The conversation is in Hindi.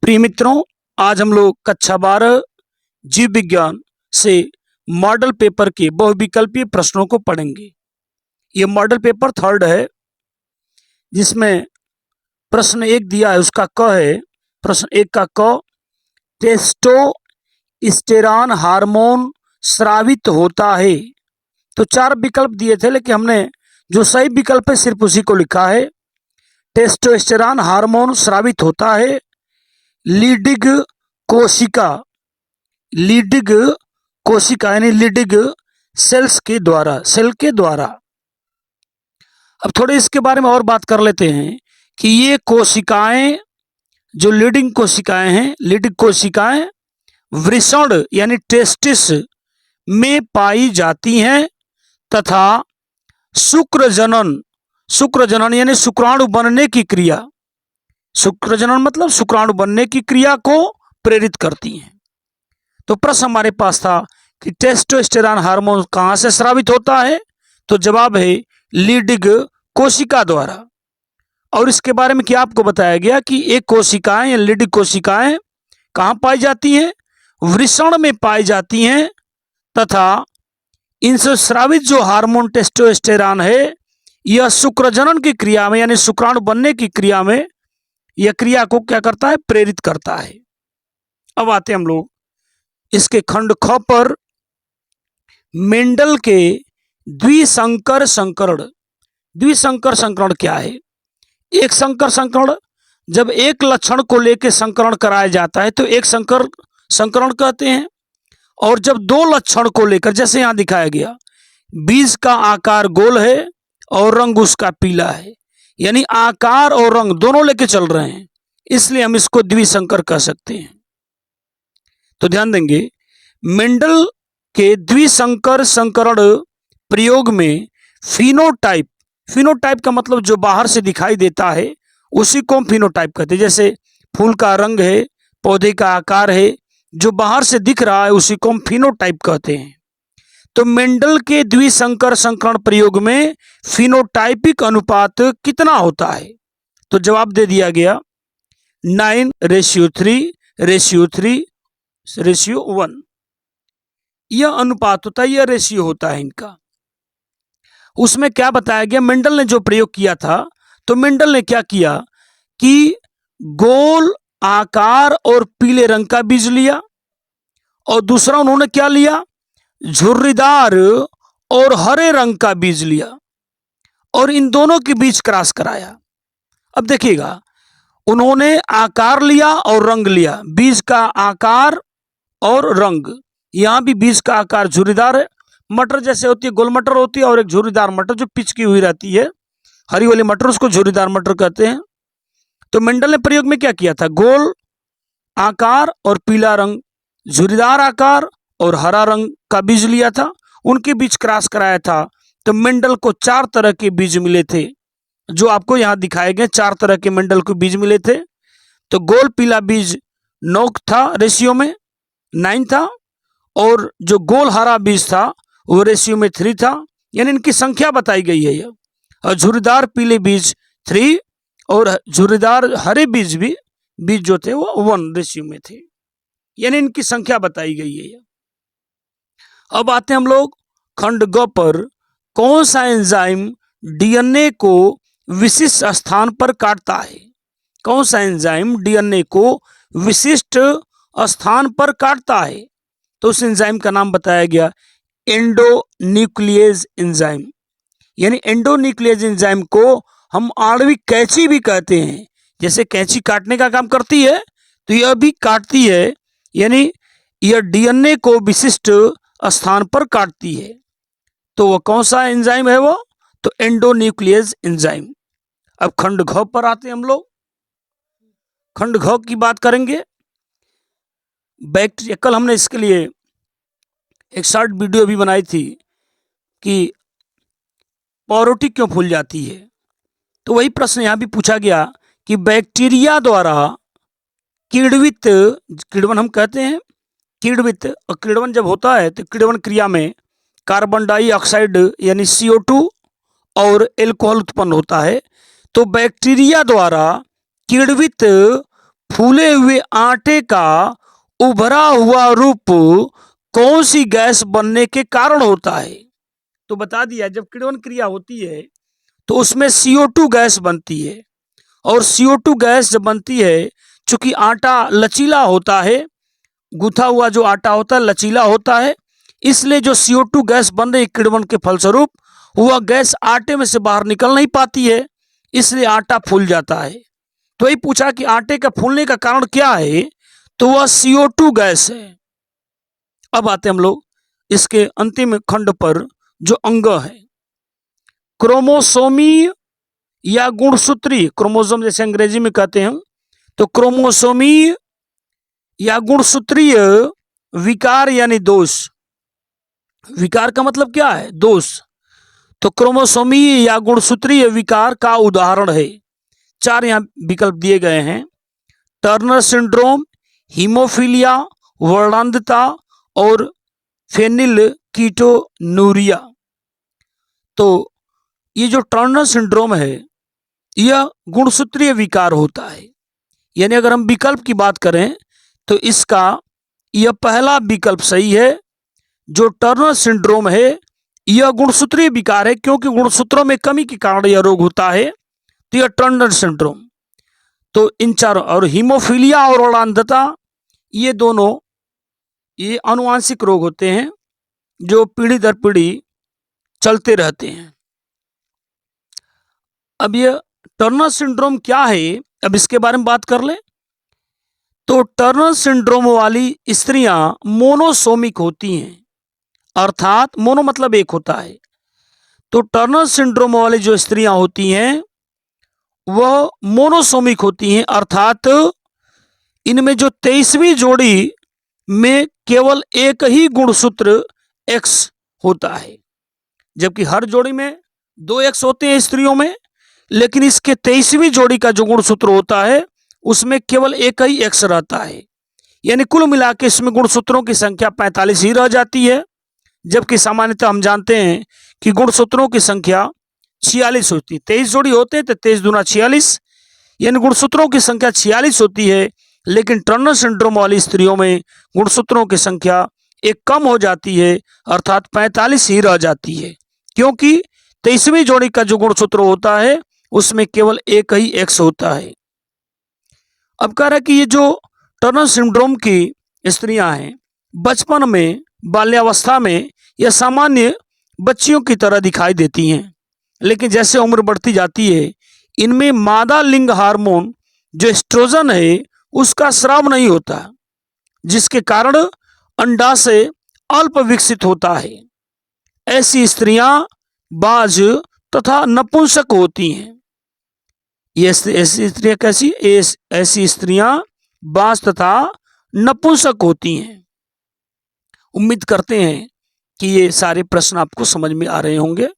प्रिय मित्रों, आज हम लोग कक्षा 12 जीव विज्ञान से मॉडल पेपर के बहुविकल्पीय प्रश्नों को पढ़ेंगे। ये मॉडल पेपर थर्ड है, जिसमें प्रश्न एक दिया है, उसका क है। प्रश्न एक का क, टेस्टोस्टेरॉन हार्मोन स्रावित होता है। तो चार विकल्प दिए थे, लेकिन हमने जो सही विकल्प है सिर्फ उसी को लिखा है। टेस्टोस्टेरॉन हार्मोन स्रावित होता है लीडिग कोशिका यानी लीडिग सेल के द्वारा। अब थोड़े इसके बारे में और बात कर लेते हैं कि ये कोशिकाएं, जो लीडिंग कोशिकाएं वृषण यानी टेस्टिस में पाई जाती हैं तथा शुक्रजनन यानी शुक्राणु बनने की क्रिया, शुक्रजनन मतलब शुक्राणु बनने की क्रिया को प्रेरित करती हैं। तो प्रश्न हमारे पास था कि टेस्टोस्टेरॉन हार्मोन कहां से स्रावित होता है, तो जवाब है लीडिग कोशिका द्वारा। और इसके बारे में क्या आपको बताया गया कि एक कोशिकाएं या लीडिग कोशिकाएं कहां पाई जाती हैं, वृषण में पाई जाती हैं तथा इनसे स्रावित जो हार्मोन टेस्टोस्टेरॉन है यह शुक्रजनन की क्रिया में यानी शुक्राणु बनने की क्रिया में यह क्रिया को क्या करता है, प्रेरित करता है। अब आते हम लोग इसके खंड ख पर। मेंडल के द्विसंकर संकरण क्या है? एक संकर संकरण जब एक लक्षण को लेकर संकरण कराया जाता है तो एक संकरण कहते हैं। और जब दो लक्षण को लेकर, जैसे यहां दिखाया गया, बीज का आकार गोल है और रंग उसका पीला है, यानी आकार और रंग दोनों लेके चल रहे हैं, इसलिए हम इसको द्विसंकर कह सकते हैं। तो ध्यान देंगे, मेंडल के द्विसंकर संकरण प्रयोग में फिनोटाइप का मतलब जो बाहर से दिखाई देता है उसी को हम फिनोटाइप कहते हैं। जैसे फूल का रंग है, पौधे का आकार है, जो बाहर से दिख रहा है उसी को हम फिनोटाइप कहते हैं। तो मेंडल के द्विसंकर संकरण प्रयोग में फिनोटाइपिक अनुपात कितना होता है? तो जवाब दे दिया गया 9:3:1। यह अनुपात होता है, यह रेशियो होता है इनका। उसमें क्या बताया गया, मेंडल ने जो प्रयोग किया था, तो मेंडल ने क्या किया कि गोल आकार और पीले रंग का बीज लिया, और दूसरा उन्होंने क्या लिया, झुर्रीदार और हरे रंग का बीज लिया, और इन दोनों के बीच क्रॉस कराया। अब देखिएगा, उन्होंने आकार लिया और रंग लिया, बीज का आकार और रंग। यहां भी बीज का आकार झुर्रीदार है, मटर जैसे होती है, गोल मटर होती है, और एक झुर्रीदार मटर जो पिचकी हुई रहती है, हरी वाली मटर, उसको झुर्रीदार मटर कहते हैं। तो मेंडल ने प्रयोग में क्या किया था, गोल आकार और पीला रंग, झुर्रीदार आकार और हरा रंग का बीज लिया था, उनके बीच क्रॉस कराया था। तो मेंडल को 4 तरह के बीज मिले थे, जो आपको यहां दिखाए गए 4 तरह के मेंडल को बीज मिले थे। तो गोल पीला बीज 9 था, रेशियो में 9 था, और जो गोल हरा बीज था वो रेशियो में 3 था, यानी इनकी संख्या बताई गई है। और झुर्रीदार पीले बीज 3 और झुर्रीदार हरे बीज जो थे वो 1 रेशियो में थे, यानी इनकी संख्या बताई गई है। अब आते हैं हम लोग खंड ग पर। कौन सा एंजाइम डीएनए को विशिष्ट स्थान पर काटता है? कौन सा एंजाइम डीएनए को विशिष्ट स्थान पर काटता है? तो उस एंजाइम का नाम बताया गया एंडोन्यूक्लियेज एंजाइम। यानी एंडोन्यूक्लियेज एंजाइम को हम आणविक कैंची भी कहते हैं। जैसे कैंची काटने का काम करती है, तो यह भी काटती है, यानी यह डीएनए को विशिष्ट स्थान पर काटती है। तो वह कौन सा एंजाइम है वो? तो एंडोन्यूक्लियेज एंजाइम। अब खंड घ पर आते हैं हम लोग। खंड घ की बात करेंगे। बैक्टीरिया, कल हमने इसके लिए एक शॉर्ट वीडियो भी बनाई थी कि पावरोटी क्यों फूल जाती है। तो वही प्रश्न यहां भी पूछा गया कि बैक्टीरिया द्वारा किण्वन हम कहते हैं, किण्वित, और किण्वन जब होता है तो किण्वन क्रिया में कार्बन डाइऑक्साइड यानी CO2 और एल्कोहल उत्पन्न होता है। तो बैक्टीरिया द्वारा किण्वित फूले हुए आटे का उभरा हुआ रूप कौन सी गैस बनने के कारण होता है? तो बता दिया, जब किण्वन क्रिया होती है तो उसमें CO2 गैस बनती है, और CO2 गैस जब बनती है, चूंकि आटा लचीला होता है, गूथा हुआ जो आटा होता है लचीला होता है, इसलिए जो CO2 गैस बन रही किण्वन के फलस्वरूप वह गैस आटे में से बाहर निकल नहीं पाती है, इसलिए आटा फूल जाता है। तो यही पूछा कि आटे का फूलने का कारण क्या है, तो वह CO2 गैस है। अब आते हम लोग इसके अंतिम खंड पर, जो अंग है, क्रोमोसोमीय या गुणसूत्रीय, क्रोमोसोम जैसे अंग्रेजी में कहते हैं, तो क्रोमोसोमीय या गुणसूत्रीय विकार यानी दोष। विकार का मतलब क्या है? दोष। तो क्रोमोसोमीय या गुणसूत्रीय विकार का उदाहरण है, 4 यहां विकल्प दिए गए हैं: टर्नर सिंड्रोम, हीमोफीलिया, वर्णांधता और फेनिलकीटोनुरिया। तो ये जो टर्नर सिंड्रोम है यह गुणसूत्रीय विकार होता है। यानी अगर हम विकल्प की बात करें तो इसका यह पहला विकल्प सही है। जो टर्नर सिंड्रोम है यह गुणसूत्रीय विकार है, क्योंकि गुणसूत्रों में कमी के कारण यह रोग होता है, तो यह टर्नर सिंड्रोम। तो इन चारों, और हीमोफीलिया और वर्णांधता, ये दोनों ये आनुवांशिक रोग होते हैं जो पीढ़ी दर पीढ़ी चलते रहते हैं। अब यह टर्नर सिंड्रोम क्या है, अब इसके बारे में बात कर लें। तो टर्नर सिंड्रोम वाली स्त्रियां मोनोसोमिक होती हैं, अर्थात मोनो मतलब एक होता है। तो टर्नर सिंड्रोम वाली जो स्त्रियां होती हैं वह मोनोसोमिक होती हैं, अर्थात इनमें जो 23वीं जोड़ी में केवल एक ही गुणसूत्र X होता है, जबकि हर जोड़ी में 2 X होते हैं स्त्रियों में, लेकिन इसके 23वीं जोड़ी का जो गुणसूत्र होता है उसमें केवल एक ही X रहता है। यानी कुल मिला के इसमें गुणसूत्रों की संख्या 45 ही रह जाती है, जबकि सामान्यतः हम जानते हैं कि गुणसूत्रों की संख्या 46 होती है। 23 जोड़ी होते हैं तो 23 दूना 46, यानी गुणसूत्रों की संख्या 46 होती है। लेकिन टर्नर सिंड्रोम वाली स्त्रियों में गुणसूत्रों की संख्या एक कम हो जाती है, अर्थात 45 ही रह जाती है, क्योंकि 23वीं जोड़ी का जो गुणसूत्र होता है उसमें केवल एक ही X होता है। अब कह रहा है कि ये जो टर्नर सिंड्रोम की स्त्रियां हैं, बचपन में, बाल्यावस्था में यह सामान्य बच्चियों की तरह दिखाई देती हैं, लेकिन जैसे उम्र बढ़ती जाती है इनमें मादा लिंग हार्मोन जो एस्ट्रोजन है उसका स्राव नहीं होता, जिसके कारण अंडाशय अल्प विकसित होता है। ऐसी स्त्रियां बाज तथा नपुंसक होती हैं। ये ऐसी स्त्रियां कैसी? ऐसी स्त्रियां बाज तथा नपुंसक होती हैं। उम्मीद करते हैं कि ये सारे प्रश्न आपको समझ में आ रहे होंगे।